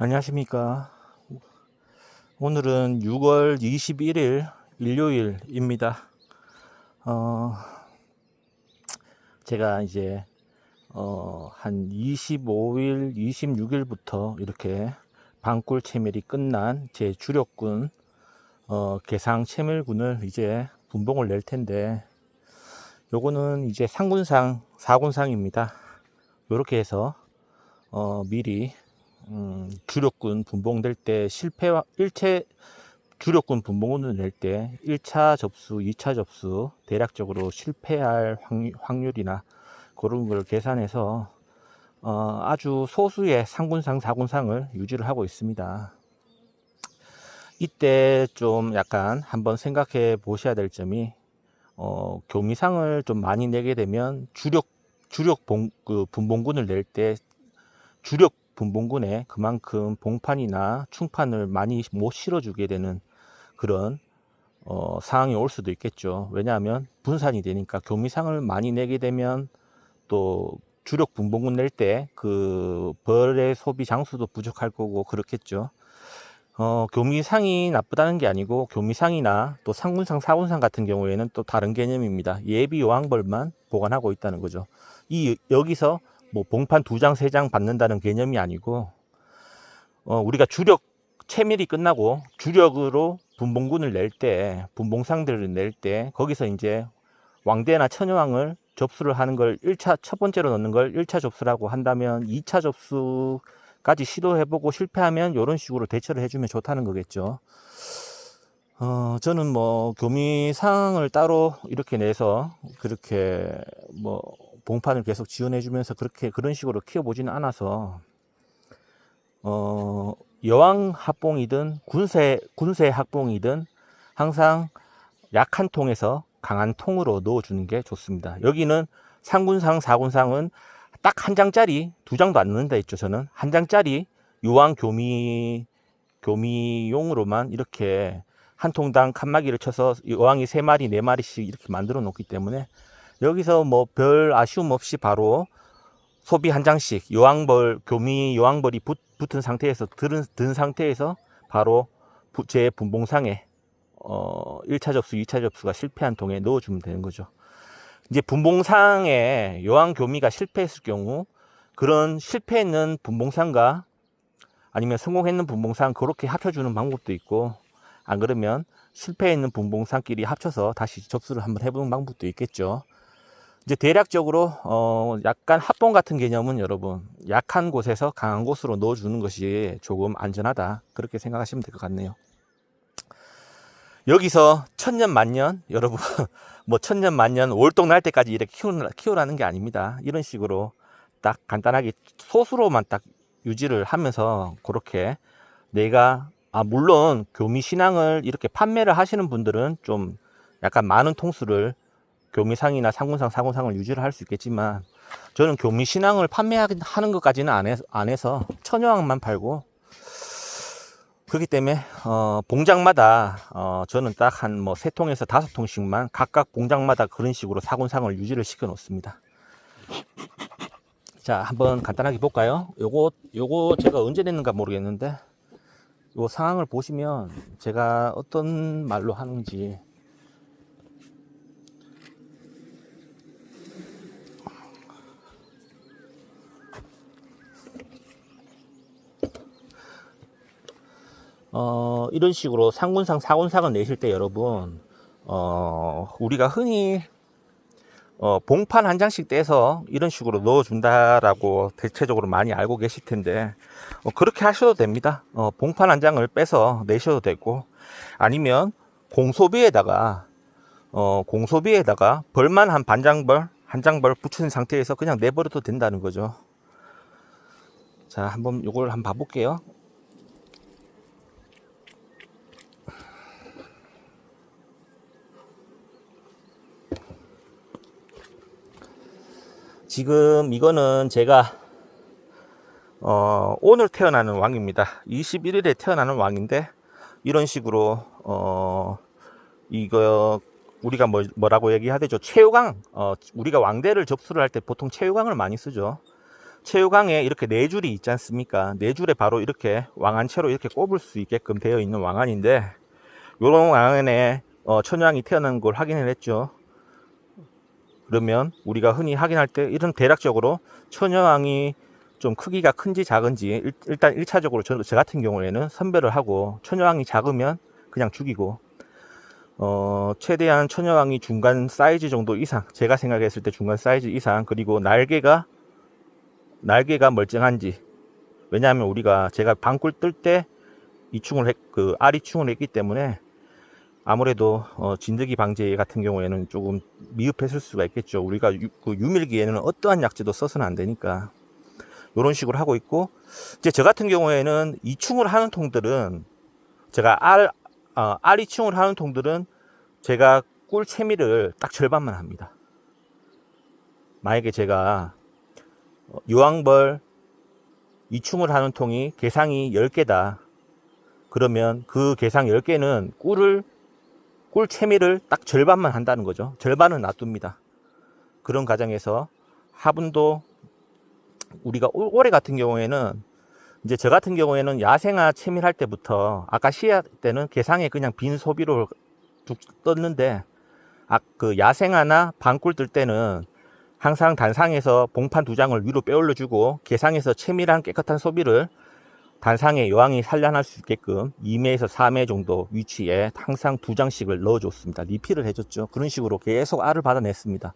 안녕하십니까. 오늘은 6월 21일 일요일입니다. 어, 제가 이제 한 25일, 26일부터 이렇게 방꿀 채밀이 끝난 제 주력군 개상 채밀군을 이제 분봉을 낼 텐데, 요거는 이제 상군상, 사군상입니다. 요렇게 해서 미리 주력군 분봉될 때 실패와 일체 주력군 분봉군을 낼 때 1차 접수, 2차 접수 대략적으로 실패할 확률이나 그런 걸 계산해서 아주 소수의 상군상, 사군상을 유지를 하고 있습니다. 이때 좀 약간 한번 생각해 보셔야 될 점이 교미상을 좀 많이 내게 되면 주력 분봉군을 낼 때 주력 분봉군에 그만큼 봉판이나 충판을 많이 못 실어주게 되는 그런 상황이 올 수도 있겠죠. 왜냐하면 분산이 되니까 교미상을 많이 내게 되면 또 주력 분봉군 낼 때 그 벌의 소비 장수도 부족할 거고 그렇겠죠. 교미상이 나쁘다는 게 아니고 교미상이나 또 상군상, 사군상 같은 경우에는 또 다른 개념입니다. 예비 요항벌만 보관하고 있다는 거죠. 여기서 뭐 봉판 2장, 3장 받는다는 개념이 아니고 우리가 주력 채밀이 끝나고 주력으로 분봉군을 낼 때, 분봉상들을 낼 때 거기서 이제 왕대나 천여왕을 접수를 하는 걸 첫 번째로 넣는 걸 1차 접수라고 한다면 2차 접수까지 시도해보고 실패하면 이런 식으로 대처를 해주면 좋다는 거겠죠. 저는 뭐 교미상을 따로 이렇게 내서 그렇게 뭐 봉판을 계속 지원해주면서 그런 식으로 키워보지는 않아서 여왕 합봉이든 군세 합봉이든 항상 약한 통에서 강한 통으로 넣어주는 게 좋습니다. 여기는 상군상, 사군상은 딱 한 장짜리, 2장도 안 넣는다 했죠. 저는 한 장짜리 요왕 교미용으로만 이렇게 한 통당 칸막이를 쳐서 여왕이 3마리, 4마리씩 이렇게 만들어 놓기 때문에 여기서 뭐 별 아쉬움 없이 바로 소비 한 장씩 교미 요왕벌이 붙은 상태에서 든 상태에서 바로 제 분봉상에 1차 접수, 2차 접수가 실패한 통에 넣어주면 되는 거죠. 이제 분봉상에 요왕 교미가 실패했을 경우 그런 실패했는 분봉상과 아니면 성공했는 분봉상 그렇게 합쳐주는 방법도 있고, 안 그러면 실패했는 분봉상끼리 합쳐서 다시 접수를 한번 해보는 방법도 있겠죠. 이제 대략적으로 약간 합봉 같은 개념은 여러분 약한 곳에서 강한 곳으로 넣어주는 것이 조금 안전하다 그렇게 생각하시면 될 것 같네요. 여기서 천년 만년 여러분 뭐 천년 만년 월동 날 때까지 이렇게 키우라는 게 아닙니다. 이런 식으로 딱 간단하게 소수로만 딱 유지를 하면서 그렇게 내가 물론 교미 신앙을 이렇게 판매를 하시는 분들은 좀 약간 많은 통수를 교미상이나 상군상, 사군상을 유지를 할 수 있겠지만 저는 교미 신앙을 판매하는 것까지는 안 해서 천여왕만 팔고 그렇기 때문에 봉장마다 저는 딱 한 뭐 3통에서 5통씩만 각각 봉장마다 그런 식으로 사군상을 유지를 시켜 놓습니다. 자, 한번 간단하게 볼까요? 요거 제가 언제 냈는가 모르겠는데 요 상황을 보시면 제가 어떤 말로 하는지 이런 식으로 상군상, 사군상을 내실 때 여러분 우리가 흔히 봉판 한 장씩 떼서 이런 식으로 넣어준다라고 대체적으로 많이 알고 계실 텐데 그렇게 하셔도 됩니다. 봉판 한 장을 빼서 내셔도 되고 아니면 공소비에다가 벌만 한 한 장벌 붙이는 상태에서 그냥 내버려도 된다는 거죠. 자, 한번 요걸 한번 봐볼게요. 지금 이거는 제가 오늘 태어나는 왕입니다. 21일에 태어나는 왕인데 이런 식으로 이거 우리가 뭐라고 얘기하되죠? 최후강. 우리가 왕대를 접수를 할 때 보통 최후강을 많이 쓰죠. 체유강에 이렇게 네 줄이 있지 않습니까? 네 줄에 바로 이렇게 왕안채로 이렇게 꼽을 수 있게끔 되어 있는 왕안인데, 요런 왕안에 천여왕이 태어난 걸 확인을 했죠. 그러면 우리가 흔히 확인할 때 이런 대략적으로 천여왕이 좀 크기가 큰지 작은지 일단 1차적으로 저 같은 경우에는 선별을 하고, 천여왕이 작으면 그냥 죽이고, 최대한 천여왕이 중간 사이즈 정도 이상, 제가 생각했을 때 중간 사이즈 이상, 그리고 날개가 멀쩡한지. 왜냐하면 제가 방꿀 뜰 때 알이충을 했기 때문에 아무래도 진드기 방제 같은 경우에는 조금 미흡했을 수가 있겠죠. 우리가 유밀기에는 어떠한 약재도 써서는 안 되니까 이런 식으로 하고 있고, 이제 저 같은 경우에는 이충을 하는 통들은 알이충을 하는 통들은 제가 꿀 채미를 딱 절반만 합니다. 만약에 제가 유황벌 이충을 하는 통이 개상이 10개다. 그러면 그 개상 10개는 꿀 채미를 딱 절반만 한다는 거죠. 절반은 놔둡니다. 그런 과정에서 화분도 우리가 올해 같은 경우에는, 이제 저 같은 경우에는 야생화 채밀할 때부터 아카시아 때는 개상에 그냥 빈 소비로 떴는데, 그 야생화나 방꿀 뜰 때는 항상 단상에서 봉판 2장을 위로 빼올려주고, 개상에서 채밀한 깨끗한 소비를 단상에 여왕이 산란할 수 있게끔 2매에서 4매 정도 위치에 항상 2장씩을 넣어줬습니다. 리필을 해줬죠. 그런 식으로 계속 알을 받아냈습니다.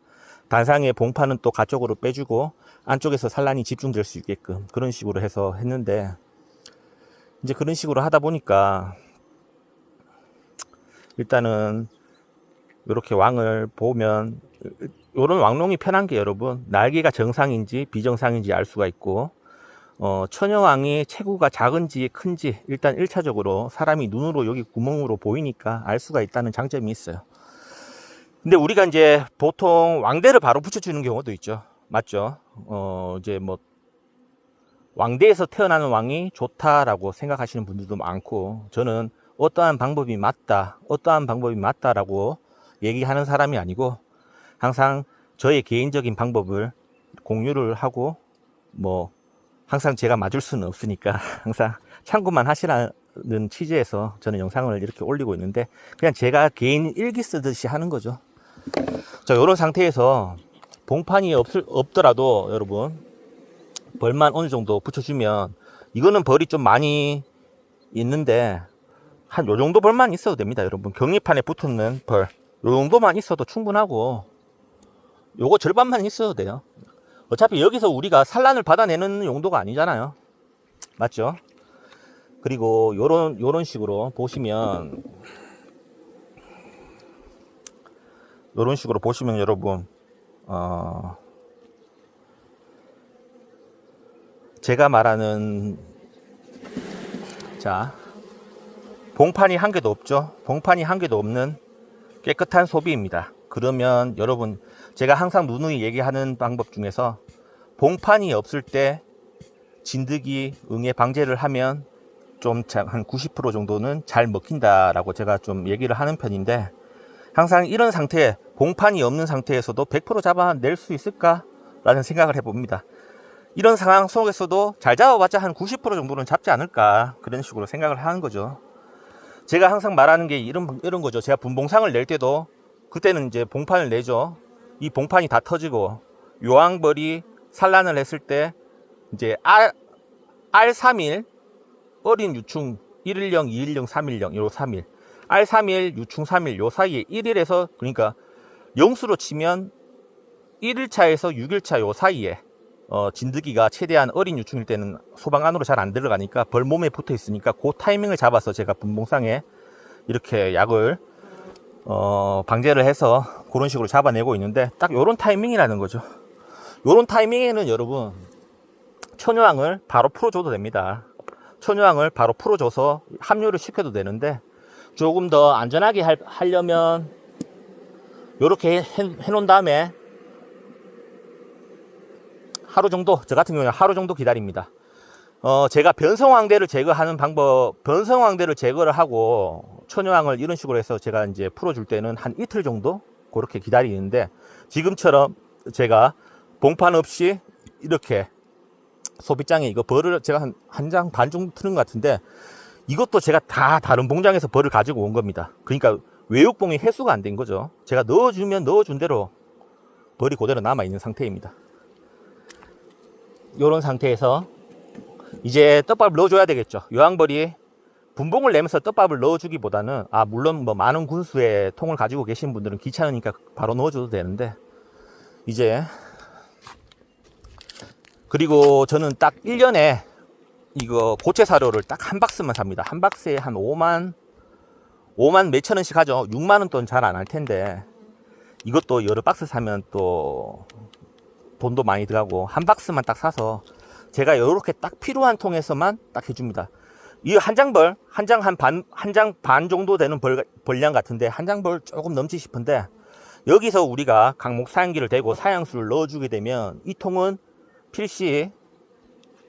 단상에 봉판은 또 가쪽으로 빼주고 안쪽에서 산란이 집중될 수 있게끔 그런 식으로 해서 했는데, 이제 그런 식으로 하다 보니까 일단은 이렇게 왕을 보면, 이런 왕농이 편한 게 여러분, 날개가 정상인지 비정상인지 알 수가 있고, 천여왕이 체구가 작은지 큰지 일단 1차적으로 사람이 눈으로 여기 구멍으로 보이니까 알 수가 있다는 장점이 있어요. 근데 우리가 이제 보통 왕대를 바로 붙여주는 경우도 있죠. 맞죠? 이제 뭐 왕대에서 태어나는 왕이 좋다라고 생각하시는 분들도 많고, 저는 어떠한 방법이 맞다라고 얘기하는 사람이 아니고, 항상 저의 개인적인 방법을 공유를 하고, 뭐 항상 제가 맞을 수는 없으니까 항상 참고만 하시라는 취지에서 저는 영상을 이렇게 올리고 있는데, 그냥 제가 개인 일기 쓰듯이 하는 거죠. 자, 이런 상태에서 봉판이 없더라도 여러분 벌만 어느 정도 붙여주면, 이거는 벌이 좀 많이 있는데 한 요 정도 벌만 있어도 됩니다. 여러분 격리판에 붙는 벌 요 정도만 있어도 충분하고, 요거 절반만 있어도 돼요. 어차피 여기서 우리가 산란을 받아내는 용도가 아니잖아요. 맞죠? 그리고 요런 식으로 보시면, 여러분, 제가 말하는, 자, 봉판이 한 개도 없죠. 봉판이 한 개도 없는 깨끗한 소비입니다. 그러면 여러분, 제가 항상 누누이 얘기하는 방법 중에서 봉판이 없을 때 진드기 응애 방제를 하면 좀 한 90% 정도는 잘 먹힌다라고 제가 좀 얘기를 하는 편인데, 항상 이런 상태에 봉판이 없는 상태에서도 100% 잡아낼 수 있을까라는 생각을 해봅니다. 이런 상황 속에서도 잘 잡아봤자 한 90% 정도는 잡지 않을까, 그런 식으로 생각을 하는 거죠. 제가 항상 말하는 게 이런 거죠. 제가 분봉상을 낼 때도 그때는 이제 봉판을 내죠. 이 봉판이 다 터지고 요왕벌이 산란을 했을 때 이제 R3일 어린 유충 1일령, 2일령, 3일령, 요 3일, R3일, 유충 3일 요 사이에 1일에서, 그러니까 영수로 치면 1일차에서 6일차 요 사이에 진드기가 최대한 어린 유충일 때는 소방 안으로 잘 안 들어가니까 벌 몸에 붙어 있으니까 그 타이밍을 잡아서 제가 분봉상에 이렇게 약을 방제를 해서 그런 식으로 잡아내고 있는데, 딱 요런 타이밍이라는 거죠. 요런 타이밍에는 여러분 천여왕을 바로 풀어줘도 됩니다. 천여왕을 바로 풀어줘서 합류를 시켜도 되는데, 조금 더 안전하게 하려면 요렇게 해놓은 다음에 하루 정도, 저 같은 경우는 하루 정도 기다립니다. 제가 변성왕대를 제거하는 방법, 변성왕대를 제거를 하고 천여왕을 이런 식으로 해서 제가 이제 풀어줄 때는 한 이틀 정도 그렇게 기다리는데, 지금처럼 제가 봉판 없이 이렇게 소비장에 이거 벌을 제가 한 장 반 정도 트는 것 같은데, 이것도 제가 다 다른 봉장에서 벌을 가지고 온 겁니다. 그러니까 외육봉이 회수가 안 된 거죠. 제가 넣어주면 넣어준 대로 벌이 그대로 남아있는 상태입니다. 이런 상태에서 이제 떡밥을 넣어줘야 되겠죠. 요항벌이 분봉을 내면서 떡밥을 넣어주기보다는, 물론 뭐 많은 군수의 통을 가지고 계신 분들은 귀찮으니까 바로 넣어줘도 되는데, 이제 그리고 저는 딱 1년에 이거 고체 사료를 딱 한 박스만 삽니다. 한 박스에 한 5만 몇천 원씩 하죠. 6만 원 돈 잘 안 할 텐데, 이것도 여러 박스 사면 또 돈도 많이 들어가고, 한 박스만 딱 사서 제가 이렇게 딱 필요한 통에서만 딱 해줍니다. 이 한 장벌, 한 장 반 정도 되는 벌량 같은데, 한 장벌 조금 넘지 싶은데, 여기서 우리가 강목 사양기를 대고 사양수를 넣어주게 되면 이 통은 필시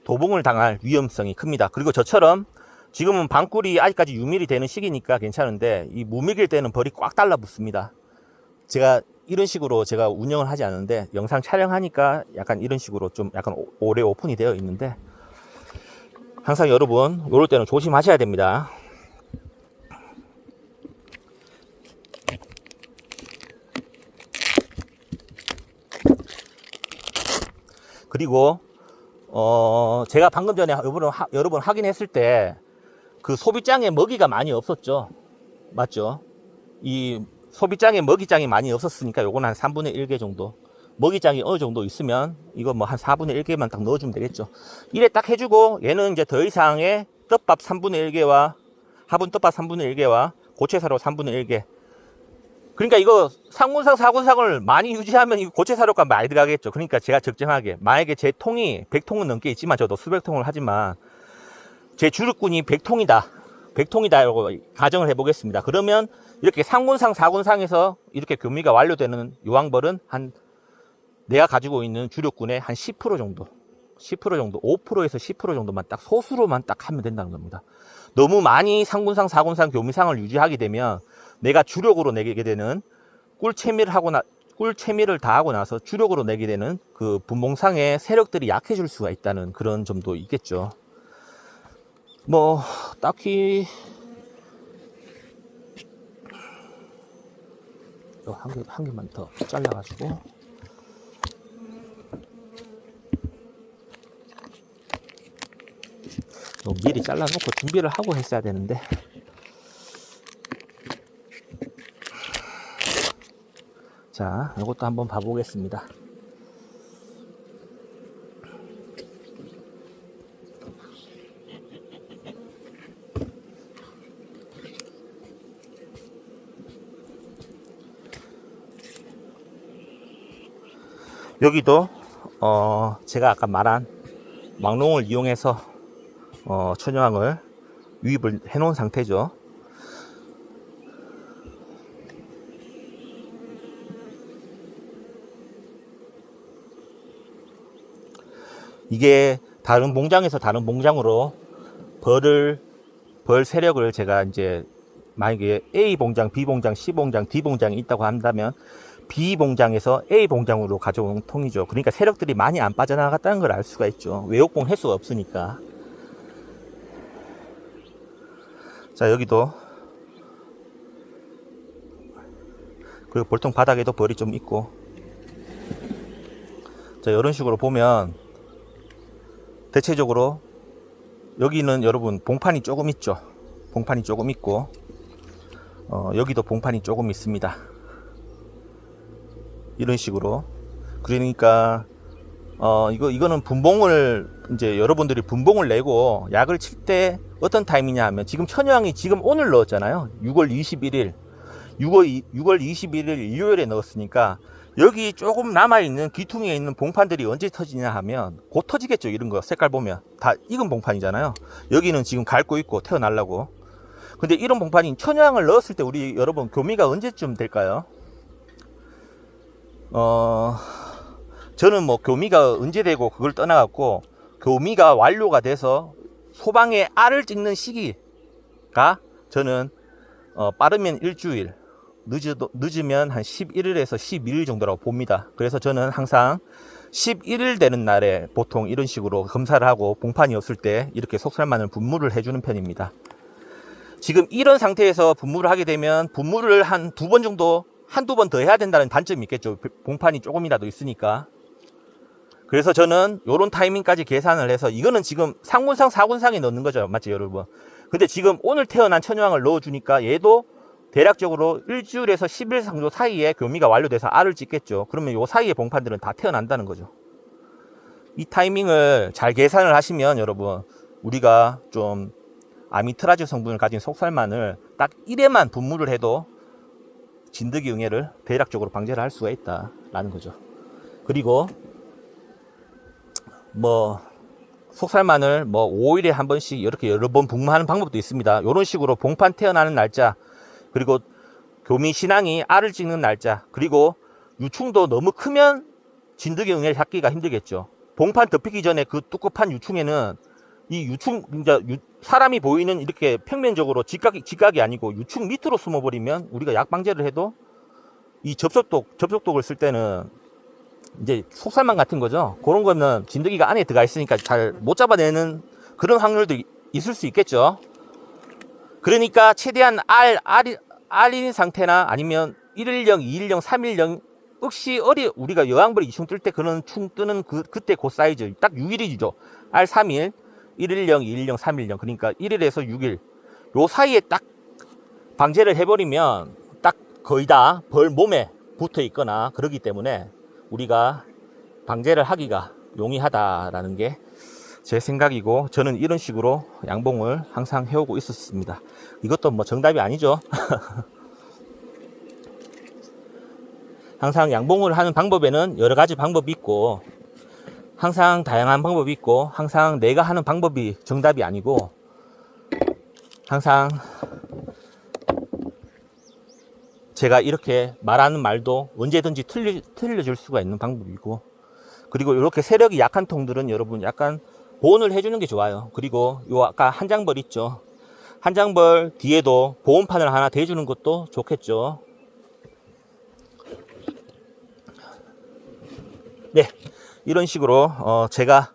도봉을 당할 위험성이 큽니다. 그리고 저처럼 지금은 방꿀이 아직까지 유밀이 되는 시기니까 괜찮은데, 이 무밀일 때는 벌이 꽉 달라붙습니다. 제가 이런 식으로 제가 운영을 하지 않는데, 영상 촬영하니까 약간 이런 식으로 좀 약간 오래 오픈이 되어 있는데, 항상 여러분 이럴 때는 조심하셔야 됩니다. 그리고 제가 방금 전에 여러분 확인했을 때 그 소비장에 먹이가 많이 없었죠. 맞죠? 이 소비장에 먹이장이 많이 없었으니까 요건 한 3분의 1개 정도, 먹이장이 어느 정도 있으면 이거 뭐 한 4분의 1개만 딱 넣어주면 되겠죠. 이래 딱 해주고, 얘는 이제 더 이상의 떡밥 3분의 1개와 화분 떡밥 3분의 1개와 고체사료 3분의 1개. 그러니까 이거 상군상 4군상을 많이 유지하면 이 고체사료가 많이 들어가겠죠. 그러니까 제가 적정하게, 만약에 제 통이 100통은 넘게 있지만, 저도 수백 통을 하지만 제 주력군이 100통이다 100통이다 가정을 해보겠습니다. 그러면 이렇게 상군상 4군상에서 이렇게 교미가 완료되는 요항벌은 한, 내가 가지고 있는 주력군의 한 10% 정도, 5%에서 10% 정도만 딱 소수로만 딱 하면 된다는 겁니다. 너무 많이 상군상 4군상 교미상을 유지하게 되면 내가 주력으로 내게 되는 꿀채미를 다 하고 나서 주력으로 내게 되는 그 분봉상의 세력들이 약해질 수가 있다는 그런 점도 있겠죠. 뭐 딱히 한 개만 더 잘라가지고 미리 잘라놓고 준비를 하고 했어야 되는데, 자, 이것도 한번 봐보겠습니다. 여기도 제가 아까 말한 막농을 이용해서 천여항을 유입을 해 놓은 상태죠. 이게 다른 봉장에서 다른 봉장으로 벌 세력을 제가 이제 만약에 A 봉장, B 봉장, C 봉장, D 봉장이 있다고 한다면 B 봉장에서 A 봉장으로 가져온 통이죠. 그러니까 세력들이 많이 안 빠져나갔다는 걸 알 수가 있죠. 외역봉 횟수가 없으니까. 자, 여기도 그리고 볼통 바닥에도 벌이 좀 있고, 자, 이런 식으로 보면 대체적으로 여기는 여러분 봉판이 조금 있죠. 봉판이 조금 있고, 여기도 봉판이 조금 있습니다. 이런 식으로. 그러니까 이거는 분봉을 이제 여러분들이 분봉을 내고 약을 칠 때 어떤 타임이냐 하면, 지금 천여항이 지금 오늘 넣었잖아요. 6월 21일 일요일에 넣었으니까 여기 조금 남아있는 귀퉁이에 있는 봉판들이 언제 터지냐 하면 곧 터지겠죠. 이런 거 색깔 보면 다 익은 봉판이잖아요. 여기는 지금 갈고 있고 태어나려고. 근데 이런 봉판이 천여항을 넣었을 때 우리 여러분 교미가 언제쯤 될까요? 저는 뭐 교미가 언제 되고 그걸 떠나갖고, 교미가 완료가 돼서 소방에 알을 찍는 시기가 저는 빠르면 일주일, 늦으면 한 11일에서 12일 정도라고 봅니다. 그래서 저는 항상 11일 되는 날에 보통 이런 식으로 검사를 하고 봉판이 없을 때 이렇게 속살마늘 분무를 해주는 편입니다. 지금 이런 상태에서 분무를 하게 되면 분무를 한 2번 정도, 한두 번 더 해야 된다는 단점이 있겠죠. 봉판이 조금이라도 있으니까. 그래서 저는 요런 타이밍까지 계산을 해서, 이거는 지금 상군상 4군상에 넣는 거죠. 맞죠, 여러분? 근데 지금 오늘 태어난 천여왕을 넣어주니까 얘도 대략적으로 일주일에서 10일 정도 사이에 교미가 완료돼서 알을 찢겠죠. 그러면 요 사이에 봉판들은 다 태어난다는 거죠. 이 타이밍을 잘 계산을 하시면 여러분, 우리가 좀 아미트라즈 성분을 가진 속살마늘 딱 1회만 분무를 해도 진드기 응애를 대략적으로 방제를 할 수가 있다라는 거죠. 그리고 뭐 속살마늘 뭐 5일에 한 번씩 이렇게 여러 번 분무하는 방법도 있습니다. 이런 식으로 봉판 태어나는 날짜, 그리고 교미 신앙이 알을 찍는 날짜, 그리고 유충도 너무 크면 진드기 응애를 잡기가 힘들겠죠. 봉판 덮이기 전에 그 두껍한 유충에는 이 유충, 이제 사람이 보이는 이렇게 평면적으로 직각이 아니고 유충 밑으로 숨어버리면 우리가 약 방제를 해도 이 접속독을 쓸 때는 이제 속살만 같은 거죠. 그런 거는 진드기가 안에 들어가 있으니까 잘 못 잡아내는 그런 확률도 있을 수 있겠죠. 그러니까 최대한 알인 상태나 아니면 1일령, 2일령, 3일령, 혹시 우리가 여왕벌이 이충 뜰 때 그런 충 뜨는 그때 그 사이즈 딱 6일이죠. 알 3일, 1일령, 2일령, 3일령. 그러니까 1일에서 6일 요 사이에 딱 방제를 해버리면 딱 거의 다 벌 몸에 붙어 있거나 그러기 때문에 우리가 방제를 하기가 용이하다라는 게 제 생각이고, 저는 이런 식으로 양봉을 항상 해오고 있었습니다. 이것도 뭐 정답이 아니죠. 항상 양봉을 하는 방법에는 여러 가지 방법이 있고, 항상 다양한 방법이 있고, 항상 내가 하는 방법이 정답이 아니고, 항상 제가 이렇게 말하는 말도 언제든지 틀려질 수가 있는 방법이고, 그리고 이렇게 세력이 약한 통들은 여러분 약간 보온을 해주는 게 좋아요. 그리고 요 아까 한장벌 있죠. 한장벌 뒤에도 보온판을 하나 대주는 것도 좋겠죠. 네, 이런 식으로 제가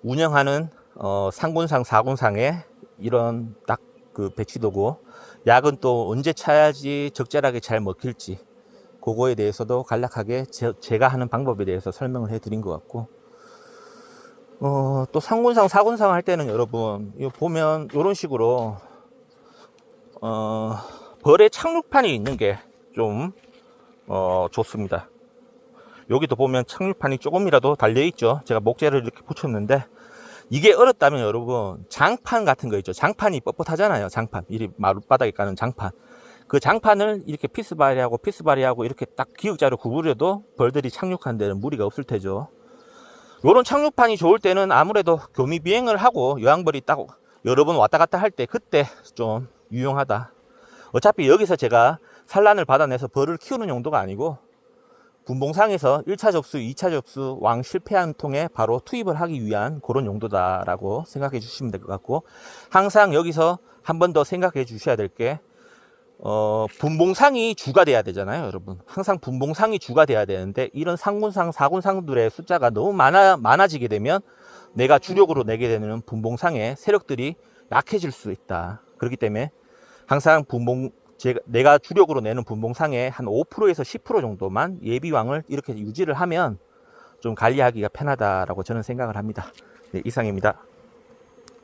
운영하는 상군상 4군상에 이런 딱 그 배치도구, 약은 또 언제 차야지 적절하게 잘 먹힐지 그거에 대해서도 간략하게 제가 하는 방법에 대해서 설명을 해 드린 것 같고, 또 상군상 4군상 할 때는 여러분 이거 보면 이런 식으로 벌의 착륙판이 있는 게 좀 좋습니다. 여기도 보면 착륙판이 조금이라도 달려있죠. 제가 목재를 이렇게 붙였는데, 이게 어렵다면 여러분 장판 같은 거 있죠. 장판이 뻣뻣하잖아요. 장판, 이 마룻바닥에 까는 장판, 그 장판을 이렇게 피스바리하고 이렇게 딱 기역자로 구부려도 벌들이 착륙하는 데는 무리가 없을 테죠. 요런 착륙판이 좋을 때는 아무래도 교미 비행을 하고 여왕벌이 딱 여러 번 왔다 갔다 할 때 그때 좀 유용하다. 어차피 여기서 제가 산란을 받아내서 벌을 키우는 용도가 아니고 분봉상에서 1차 접수, 2차 접수 왕 실패한 통에 바로 투입을 하기 위한 그런 용도다라고 생각해 주시면 될 것 같고, 항상 여기서 한 번 더 생각해 주셔야 될 게 분봉상이 주가 돼야 되잖아요, 여러분. 항상 분봉상이 주가 돼야 되는데, 이런 상군상, 4군상들의 숫자가 너무 많아지게 되면 내가 주력으로 내게 되는 분봉상의 세력들이 약해질 수 있다. 그렇기 때문에 항상 내가 주력으로 내는 분봉상의 한 5%에서 10% 정도만 예비왕을 이렇게 유지를 하면 좀 관리하기가 편하다라고 저는 생각을 합니다. 네, 이상입니다.